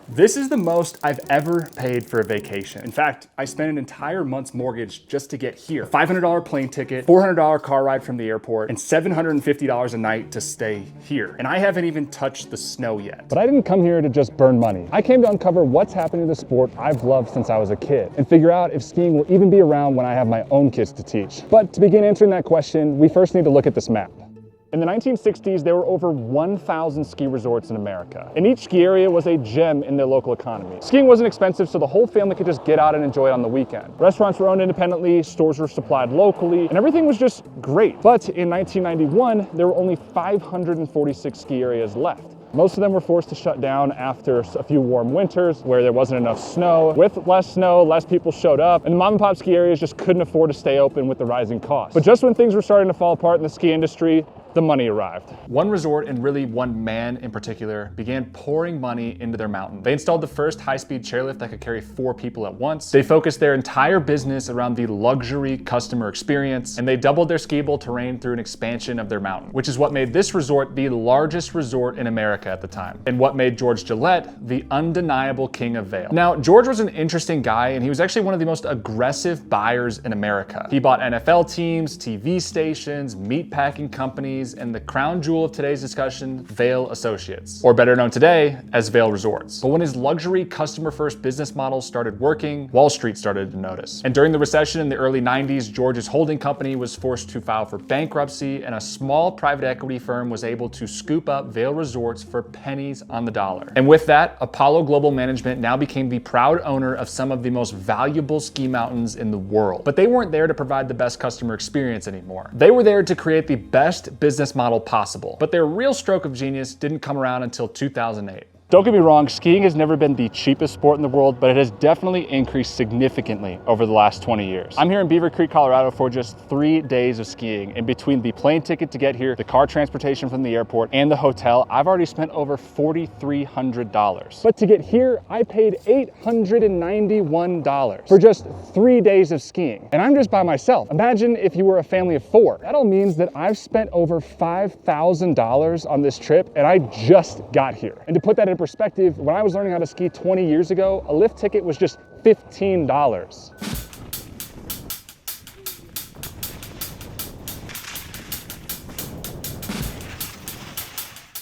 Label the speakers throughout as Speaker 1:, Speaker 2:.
Speaker 1: This is the most I've ever paid for a vacation. In fact, I spent an entire month's mortgage just to get here. $500 plane ticket, $400 car ride from the airport, and $750 a night to stay here. And I haven't even touched the snow yet. But I didn't come here to just burn money. I came to uncover what's happening to the sport I've loved since I was a kid and figure out if skiing will even be around when I have my own kids to teach. But to begin answering that question, we first need to look at this map. In the 1960s, there were over 1,000 ski resorts in America, and each ski area was a gem in their local economy. Skiing wasn't expensive, so the whole family could just get out and enjoy it on the weekend. Restaurants were owned independently, stores were supplied locally, and everything was just great. But in 1991, there were only 546 ski areas left. Most of them were forced to shut down after a few warm winters where there wasn't enough snow. With less snow, less people showed up, and the mom and pop ski areas just couldn't afford to stay open with the rising costs. But just when things were starting to fall apart in the ski industry, the money arrived. One resort, and really one man in particular, began pouring money into their mountain. They installed the first high-speed chairlift that could carry 4 people at once. They focused their entire business around the luxury customer experience, and they doubled their skiable terrain through an expansion of their mountain, which is what made this resort the largest resort in America at the time, and what made George Gillett the undeniable king of Vail. Now, George was an interesting guy, and he was actually one of the most aggressive buyers in America. He bought NFL teams, TV stations, meatpacking companies, and the crown jewel of today's discussion, Vail Associates, or better known today as Vail Resorts. But when his luxury customer-first business model started working, Wall Street started to notice. And during the recession in the early 90s, George's holding company was forced to file for bankruptcy, and a small private equity firm was able to scoop up Vail Resorts for pennies on the dollar. And with that, Apollo Global Management now became the proud owner of some of the most valuable ski mountains in the world. But they weren't there to provide the best customer experience anymore. They were there to create the best business model possible. But their real stroke of genius didn't come around until 2008. Don't get me wrong, skiing has never been the cheapest sport in the world, but it has definitely increased significantly over the last 20 years. I'm here in Beaver Creek, Colorado for just 3 days of skiing. And between the plane ticket to get here, the car transportation from the airport, and the hotel, I've already spent over $4,300. But to get here, I paid $891 for just 3 days of skiing. And I'm just by myself. Imagine if you were a family of 4. That all means that I've spent over $5,000 on this trip, and I just got here. And to put that in perspective, when I was learning how to ski 20 years ago, a lift ticket was just $15.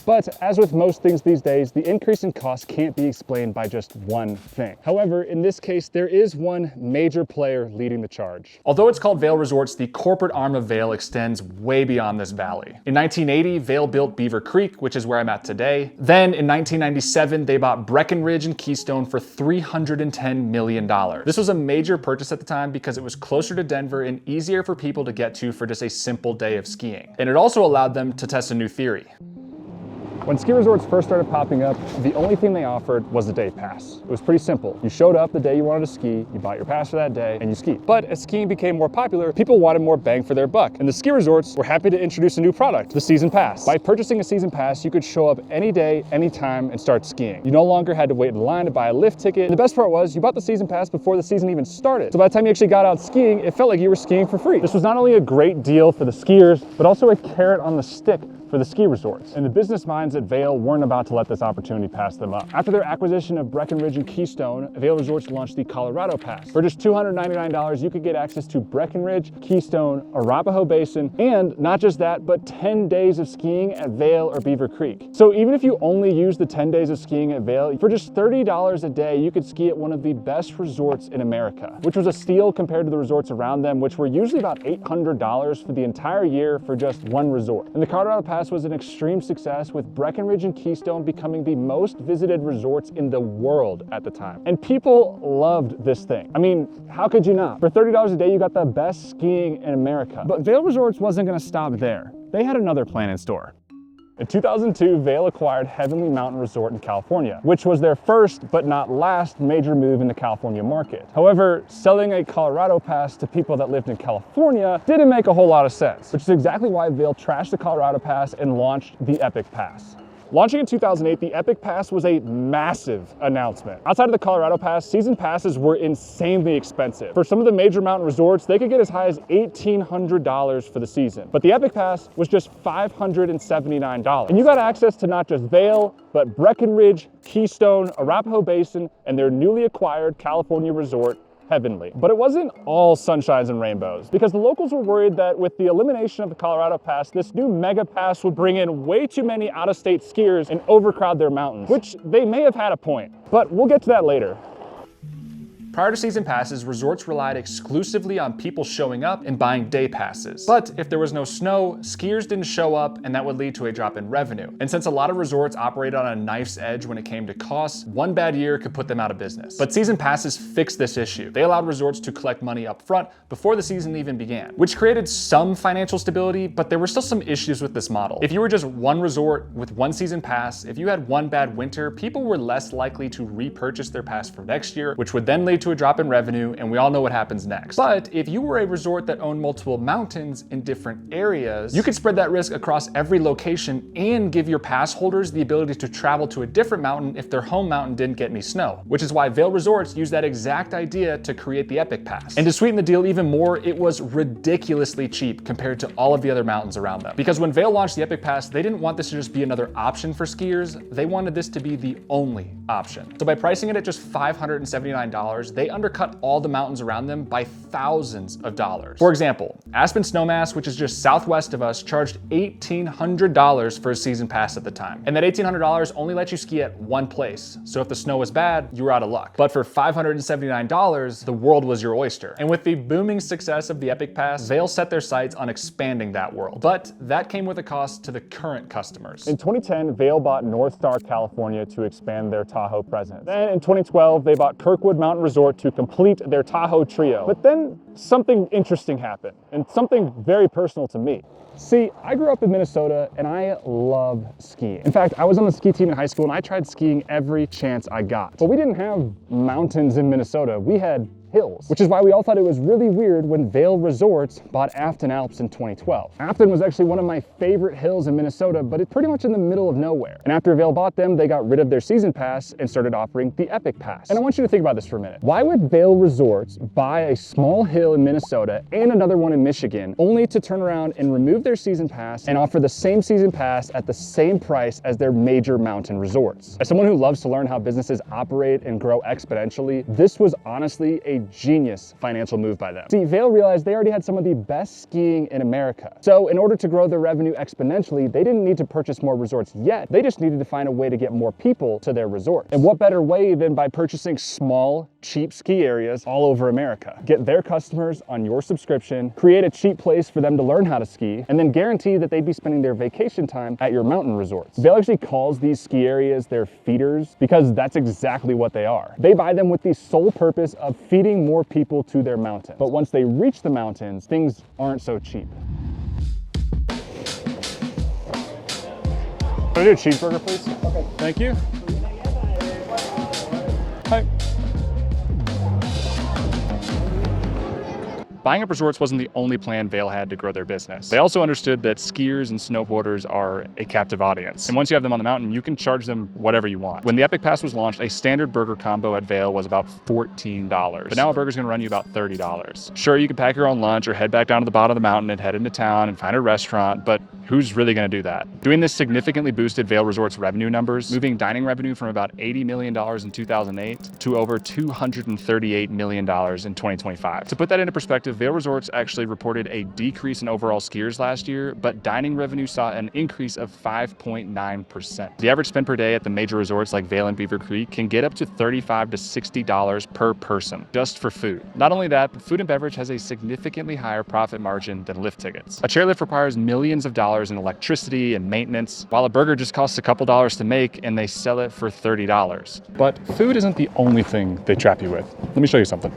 Speaker 1: But as with most things these days, the increase in cost can't be explained by just one thing. However, in this case, there is one major player leading the charge. Although it's called Vail Resorts, the corporate arm of Vail extends way beyond this valley. In 1980, Vail built Beaver Creek, which is where I'm at today. Then in 1997, they bought Breckenridge and Keystone for $310 million. This was a major purchase at the time because it was closer to Denver and easier for people to get to for just a simple day of skiing. And it also allowed them to test a new theory. When ski resorts first started popping up, the only thing they offered was a day pass. It was pretty simple. You showed up the day you wanted to ski, you bought your pass for that day, and you skied. But as skiing became more popular, people wanted more bang for their buck. And the ski resorts were happy to introduce a new product, the season pass. By purchasing a season pass, you could show up any day, anytime, and start skiing. You no longer had to wait in line to buy a lift ticket. And the best part was, you bought the season pass before the season even started. So by the time you actually got out skiing, it felt like you were skiing for free. This was not only a great deal for the skiers, but also a carrot on the stick for the ski resorts. And the business minds at Vail weren't about to let this opportunity pass them up. After their acquisition of Breckenridge and Keystone, Vail Resorts launched the Colorado Pass. For just $299, you could get access to Breckenridge, Keystone, Arapahoe Basin, and not just that, but 10 days of skiing at Vail or Beaver Creek. So even if you only use the 10 days of skiing at Vail, for just $30 a day, you could ski at one of the best resorts in America, which was a steal compared to the resorts around them, which were usually about $800 for the entire year for just one resort. And the Colorado Pass was an extreme success, with Breckenridge and Keystone becoming the most visited resorts in the world at the time. And people loved this thing. I mean, how could you not? For $30 a day, you got the best skiing in America. But Vail Resorts wasn't gonna stop there. They had another plan in store. In 2002, Vail acquired Heavenly Mountain Resort in California, which was their first but not last major move in the California market. However, selling a Colorado Pass to people that lived in California didn't make a whole lot of sense, which is exactly why Vail trashed the Colorado Pass and launched the Epic Pass. Launching in 2008, the Epic Pass was a massive announcement. Outside of the Colorado Pass, season passes were insanely expensive. For some of the major mountain resorts, they could get as high as $1,800 for the season. But the Epic Pass was just $579. And you got access to not just Vail, but Breckenridge, Keystone, Arapahoe Basin, and their newly acquired California resort, Heavenly. But it wasn't all sunshines and rainbows, because the locals were worried that with the elimination of the Colorado Pass, this new mega pass would bring in way too many out-of-state skiers and overcrowd their mountains, which they may have had a point, but we'll get to that later. Prior to season passes, resorts relied exclusively on people showing up and buying day passes. But if there was no snow, skiers didn't show up, and that would lead to a drop in revenue. And since a lot of resorts operated on a knife's edge when it came to costs, one bad year could put them out of business. But season passes fixed this issue. They allowed resorts to collect money up front before the season even began, which created some financial stability, but there were still some issues with this model. If you were just one resort with one season pass, if you had one bad winter, people were less likely to repurchase their pass for next year, which would then lead to a drop in revenue, and we all know what happens next. But if you were a resort that owned multiple mountains in different areas, you could spread that risk across every location and give your pass holders the ability to travel to a different mountain if their home mountain didn't get any snow, which is why Vail Resorts used that exact idea to create the Epic Pass. And to sweeten the deal even more, it was ridiculously cheap compared to all of the other mountains around them. Because when Vail launched the Epic Pass, they didn't want this to just be another option for skiers, they wanted this to be the only option. So by pricing it at just $579, they undercut all the mountains around them by thousands of dollars. For example, Aspen Snowmass, which is just southwest of us, charged $1,800 for a season pass at the time. And that $1,800 only let you ski at one place. So if the snow was bad, you were out of luck. But for $579, the world was your oyster. And with the booming success of the Epic Pass, Vail set their sights on expanding that world. But that came with a cost to the current customers. In 2010, Vail bought North Star California to expand their Tahoe presence. Then in 2012, they bought Kirkwood Mountain Resort to complete their Tahoe trio. But then something interesting happened, and something very personal to me. See, I grew up in Minnesota and I love skiing. In fact, I was on the ski team in high school and I tried skiing every chance I got. But we didn't have mountains in Minnesota. We had hills, which is why we all thought it was really weird when Vail Resorts bought Afton Alps in 2012. Afton was actually one of my favorite hills in Minnesota, but it's pretty much in the middle of nowhere. And after Vail bought them, they got rid of their season pass and started offering the Epic Pass. And I want you to think about this for a minute. Why would Vail Resorts buy a small hill in Minnesota and another one in Michigan, only to turn around and remove their season pass and offer the same season pass at the same price as their major mountain resorts? As someone who loves to learn how businesses operate and grow exponentially, this was honestly a genius financial move by them. See, Vail realized they already had some of the best skiing in America. So in order to grow their revenue exponentially, they didn't need to purchase more resorts yet. They just needed to find a way to get more people to their resorts. And what better way than by purchasing small, cheap ski areas all over America? Get their customers on your subscription, create a cheap place for them to learn how to ski, and then guarantee that they'd be spending their vacation time at your mountain resorts. Vail actually calls these ski areas their feeders because that's exactly what they are. They buy them with the sole purpose of feeding more people to their mountain. But once they reach the mountains, things aren't so cheap. Can I do a cheeseburger, please? Okay. Thank you. Hi. Buying up resorts wasn't the only plan Vail had to grow their business. They also understood that skiers and snowboarders are a captive audience. And once you have them on the mountain, you can charge them whatever you want. When the Epic Pass was launched, a standard burger combo at Vail was about $14. But now a burger's gonna run you about $30. Sure, you can pack your own lunch or head back down to the bottom of the mountain and head into town and find a restaurant, but who's really gonna do that? Doing this significantly boosted Vail Resorts' revenue numbers, moving dining revenue from about $80 million in 2008 to over $238 million in 2025. To put that into perspective, Vail Resorts actually reported a decrease in overall skiers last year, but dining revenue saw an increase of 5.9%. The average spend per day at the major resorts like Vail and Beaver Creek can get up to $35 to $60 per person, just for food. Not only that, but food and beverage has a significantly higher profit margin than lift tickets. A chairlift requires millions of dollars in electricity and maintenance, while a burger just costs a couple dollars to make and they sell it for $30. But food isn't the only thing they trap you with. Let me show you something.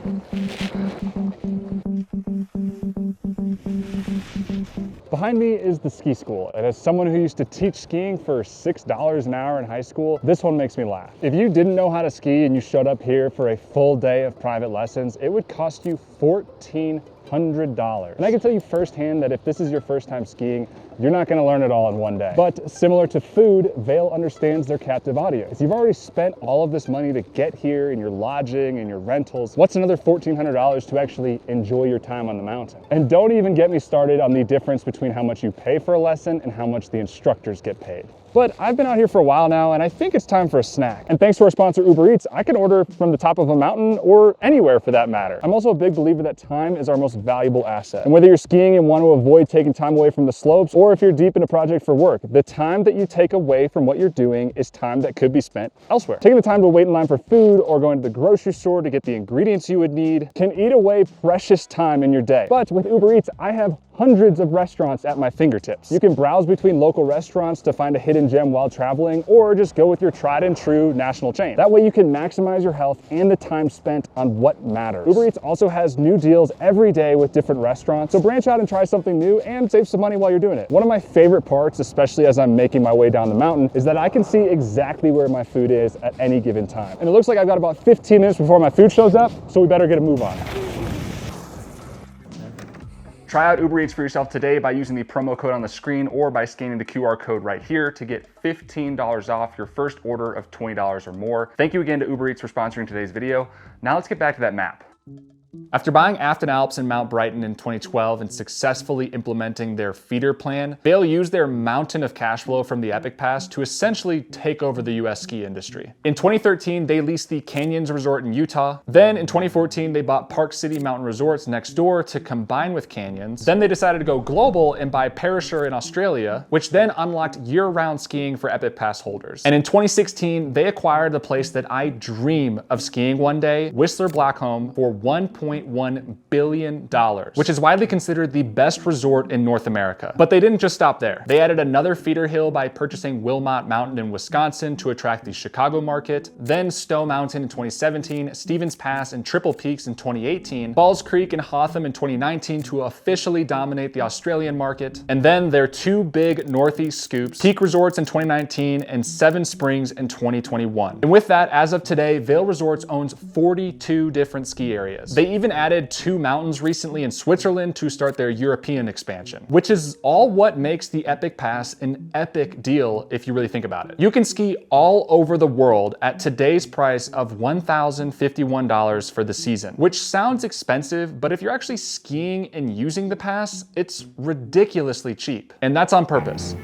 Speaker 1: Behind me is the ski school, and as someone who used to teach skiing for $6 an hour in high school, this one makes me laugh. If you didn't know how to ski and you showed up here for a full day of private lessons, it would cost you $14,000 $500. And I can tell you firsthand that if this is your first time skiing, you're not gonna learn it all in one day. But similar to food, Vail understands their captive audience. You've already spent all of this money to get here in your lodging and your rentals. What's another $1,400 to actually enjoy your time on the mountain? And don't even get me started on the difference between how much you pay for a lesson and how much the instructors get paid. But I've been out here for a while now, and I think it's time for a snack. And thanks to our sponsor, Uber Eats, I can order from the top of a mountain or anywhere for that matter. I'm also a big believer that time is our most valuable asset. And whether you're skiing and want to avoid taking time away from the slopes, or if you're deep in a project for work, the time that you take away from what you're doing is time that could be spent elsewhere. Taking the time to wait in line for food or going to the grocery store to get the ingredients you would need can eat away precious time in your day. But with Uber Eats, I have hundreds of restaurants at my fingertips. You can browse between local restaurants to find a hidden gem while traveling, or just go with your tried and true national chain. That way you can maximize your health and the time spent on what matters. Uber Eats also has new deals every day with different restaurants, so branch out and try something new and save some money while you're doing it. One of my favorite parts, especially as I'm making my way down the mountain, is that I can see exactly where my food is at any given time. And it looks like I've got about 15 minutes before my food shows up, so we better get a move on. Try out Uber Eats for yourself today by using the promo code on the screen or by scanning the QR code right here to get $15 off your first order of $20 or more. Thank you again to Uber Eats for sponsoring today's video. Now let's get back to that map. After buying Afton Alps and Mount Brighton in 2012 and successfully implementing their feeder plan, Vail used their mountain of cash flow from the Epic Pass to essentially take over the US ski industry. In 2013, they leased the Canyons Resort in Utah. Then in 2014, they bought Park City Mountain Resorts next door to combine with Canyons. Then they decided to go global and buy Perisher in Australia, which then unlocked year-round skiing for Epic Pass holders. And in 2016, they acquired the place that I dream of skiing one day, Whistler Blackcomb, for $1.1 billion, which is widely considered the best resort in North America. But they didn't just stop there. They added another feeder hill by purchasing Wilmot Mountain in Wisconsin to attract the Chicago market, then Stowe Mountain in 2017, Stevens Pass and Triple Peaks in 2018, Falls Creek and Hotham in 2019 to officially dominate the Australian market, and then their two big Northeast scoops, Peak Resorts in 2019 and Seven Springs in 2021. And with that, as of today, Vail Resorts owns 42 different ski areas. They even added 2 mountains recently in Switzerland to start their European expansion, which is all what makes the Epic Pass an epic deal if you really think about it. You can ski all over the world at today's price of $1,051 for the season, which sounds expensive, but if you're actually skiing and using the pass, it's ridiculously cheap. And that's on purpose.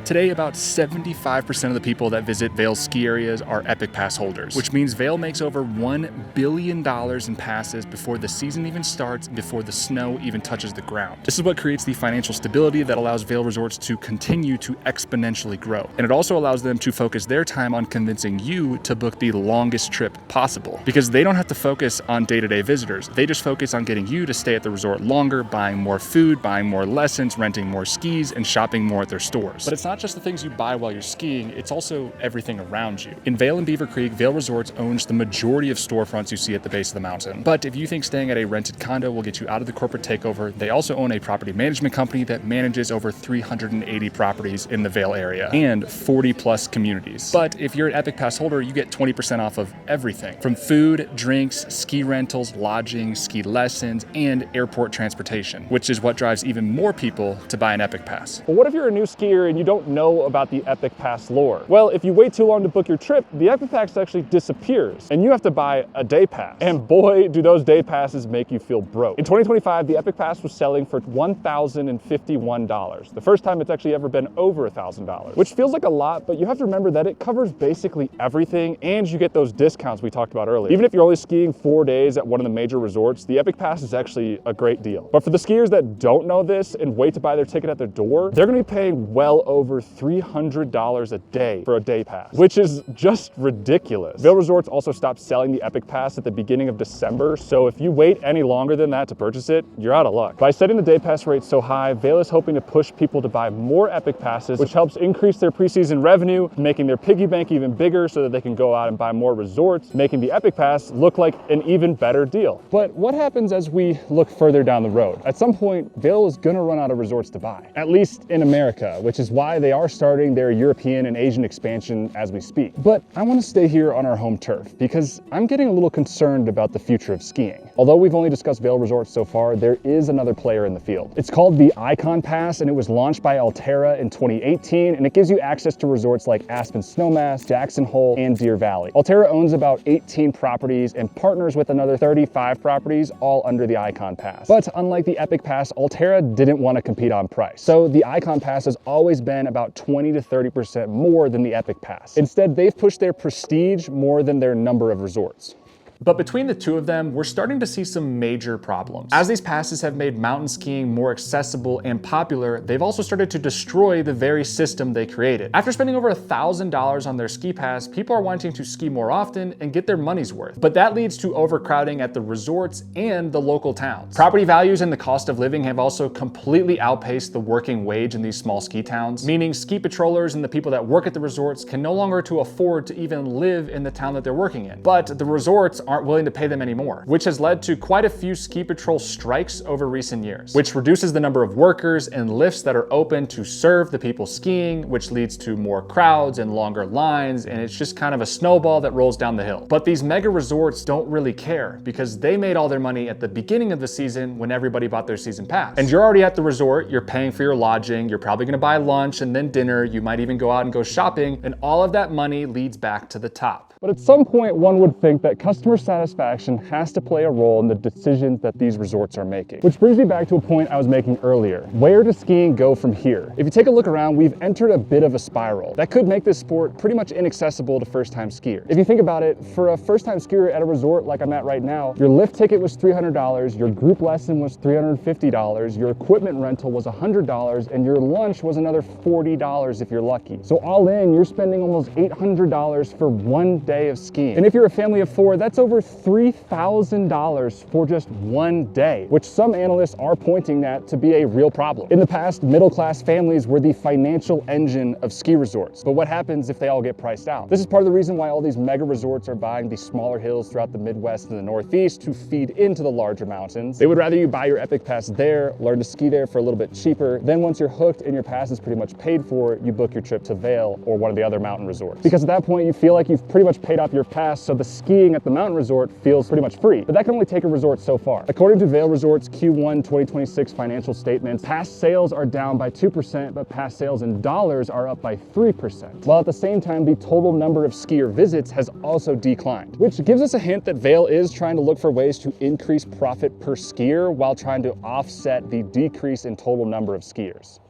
Speaker 1: Today, about 75% of the people that visit Vail's ski areas are Epic Pass holders, which means Vail makes over $1 billion in passes before the season even starts, before the snow even touches the ground. This is what creates the financial stability that allows Vail Resorts to continue to exponentially grow. And it also allows them to focus their time on convincing you to book the longest trip possible, because they don't have to focus on day-to-day visitors. They just focus on getting you to stay at the resort longer, buying more food, buying more lessons, renting more skis, and shopping more at their stores. But it's not just the things you buy while you're skiing, it's also everything around you. In Vail and Beaver Creek, Vail Resorts owns the majority of storefronts you see at the base of the mountain. But if you think staying at a rented condo will get you out of the corporate takeover, they also own a property management company that manages over 380 properties in the Vail area and 40 plus communities. But if you're an Epic Pass holder, you get 20% off of everything from food, drinks, ski rentals, lodging, ski lessons, and airport transportation, which is what drives even more people to buy an Epic Pass. But what if you're a new skier and you don't know about the Epic Pass lore? Well, if you wait too long to book your trip, the Epic Pass actually disappears and you have to buy a day pass. And boy, do those day passes make you feel broke. In 2025, the Epic Pass was selling for $1,051. The first time it's actually ever been over $1,000, which feels like a lot, but you have to remember that it covers basically everything and you get those discounts we talked about earlier. Even if you're only skiing 4 days at one of the major resorts, the Epic Pass is actually a great deal. But for the skiers that don't know this and wait to buy their ticket at their door, they're gonna be paying well over $300 a day for a day pass, which is just ridiculous. Vail Resorts also stopped selling the Epic Pass at the beginning of December, so if you wait any longer than that to purchase it, you're out of luck. By setting the day pass rate so high, Vail is hoping to push people to buy more Epic Passes, which helps increase their preseason revenue, making their piggy bank even bigger so that they can go out and buy more resorts, making the Epic Pass look like an even better deal. But what happens as we look further down the road? At some point, Vail is gonna run out of resorts to buy, at least in America, which is why they are starting their European and Asian expansion as we speak. But I want to stay here on our home turf because I'm getting a little concerned about the future of skiing. Although we've only discussed Vail Resorts so far, there is another player in the field. It's called the Icon Pass, and it was launched by Alterra in 2018, and it gives you access to resorts like Aspen Snowmass, Jackson Hole, and Deer Valley. Alterra owns about 18 properties and partners with another 35 properties, all under the Icon Pass. But unlike the Epic Pass, Alterra didn't want to compete on price. So the Icon Pass has always been about 20 to 30% more than the Epic Pass. Instead, they've pushed their prestige more than their number of resorts. But between the two of them, we're starting to see some major problems. As these passes have made mountain skiing more accessible and popular, they've also started to destroy the very system they created. After spending over $1,000 on their ski pass, people are wanting to ski more often and get their money's worth. But that leads to overcrowding at the resorts and the local towns. Property values and the cost of living have also completely outpaced the working wage in these small ski towns, meaning ski patrollers and the people that work at the resorts can no longer afford to even live in the town that they're working in. But the resorts aren't willing to pay them anymore, which has led to quite a few ski patrol strikes over recent years, which reduces the number of workers and lifts that are open to serve the people skiing, which leads to more crowds and longer lines, and it's just kind of a snowball that rolls down the hill. But these mega resorts don't really care because they made all their money at the beginning of the season when everybody bought their season pass. And you're already at the resort, you're paying for your lodging, you're probably gonna buy lunch and then dinner, you might even go out and go shopping, and all of that money leads back to the top. But at some point, one would think that customer satisfaction has to play a role in the decisions that these resorts are making. Which brings me back to a point I was making earlier. Where does skiing go from here? If you take a look around, we've entered a bit of a spiral that could make this sport pretty much inaccessible to first-time skiers. If you think about it, for a first-time skier at a resort like I'm at right now, your lift ticket was $300, your group lesson was $350, your equipment rental was $100, and your lunch was another $40 if you're lucky. So all in, you're spending almost $800 for one day of skiing. And if you're a family of 4, that's over $3,000 for just one day, which some analysts are pointing at to be a real problem. In the past, middle-class families were the financial engine of ski resorts. But what happens if they all get priced out? This is part of the reason why all these mega resorts are buying these smaller hills throughout the Midwest and the Northeast to feed into the larger mountains. They would rather you buy your Epic Pass there, learn to ski there for a little bit cheaper. Then once you're hooked and your pass is pretty much paid for, you book your trip to Vail or one of the other mountain resorts. Because at that point, you feel like you've pretty much paid off your pass, so the skiing at the mountain resort feels pretty much free. But that can only take a resort so far. According to Vail Resorts Q1 2026 financial statements, pass sales are down by 2%, but pass sales in dollars are up by 3%. While at the same time, the total number of skier visits has also declined, which gives us a hint that Vail is trying to look for ways to increase profit per skier while trying to offset the decrease in total number of skiers.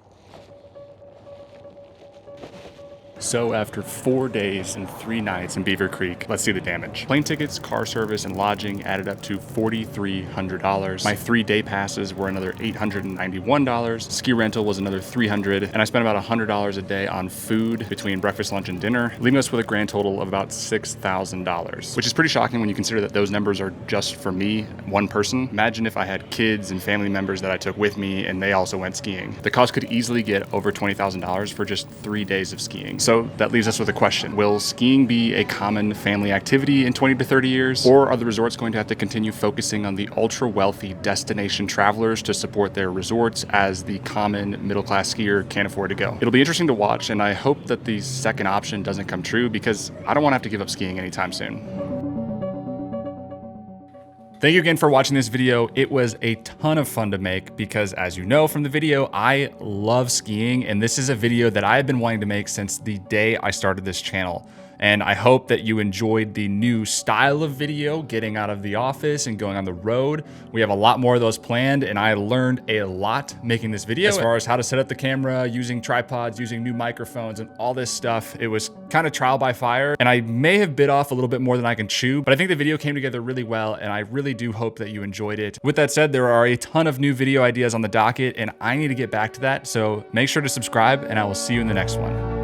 Speaker 1: So after 4 days and 3 nights in Beaver Creek, let's see the damage. Plane tickets, car service, and lodging added up to $4,300. My 3-day passes were another $891. Ski rental was another $300, and I spent about $100 a day on food between breakfast, lunch, and dinner, leaving us with a grand total of about $6,000, which is pretty shocking when you consider that those numbers are just for me, one person. Imagine if I had kids and family members that I took with me and they also went skiing. The cost could easily get over $20,000 for just 3 days of skiing. So that leaves us with a question. Will skiing be a common family activity in 20 to 30 years? Or are the resorts going to have to continue focusing on the ultra wealthy destination travelers to support their resorts as the common middle-class skier can't afford to go? It'll be interesting to watch, and I hope that the second option doesn't come true because I don't want to have to give up skiing anytime soon. Thank you again for watching this video. It was a ton of fun to make because, as you know from the video, I love skiing, and this is a video that I've been wanting to make since the day I started this channel. And I hope that you enjoyed the new style of video, getting out of the office and going on the road. We have a lot more of those planned, and I learned a lot making this video as far as how to set up the camera, using tripods, using new microphones, and all this stuff. It was kind of trial by fire, and I may have bit off a little bit more than I can chew, but I think the video came together really well, and I really do hope that you enjoyed it. With that said, there are a ton of new video ideas on the docket, and I need to get back to that, so make sure to subscribe, and I will see you in the next one.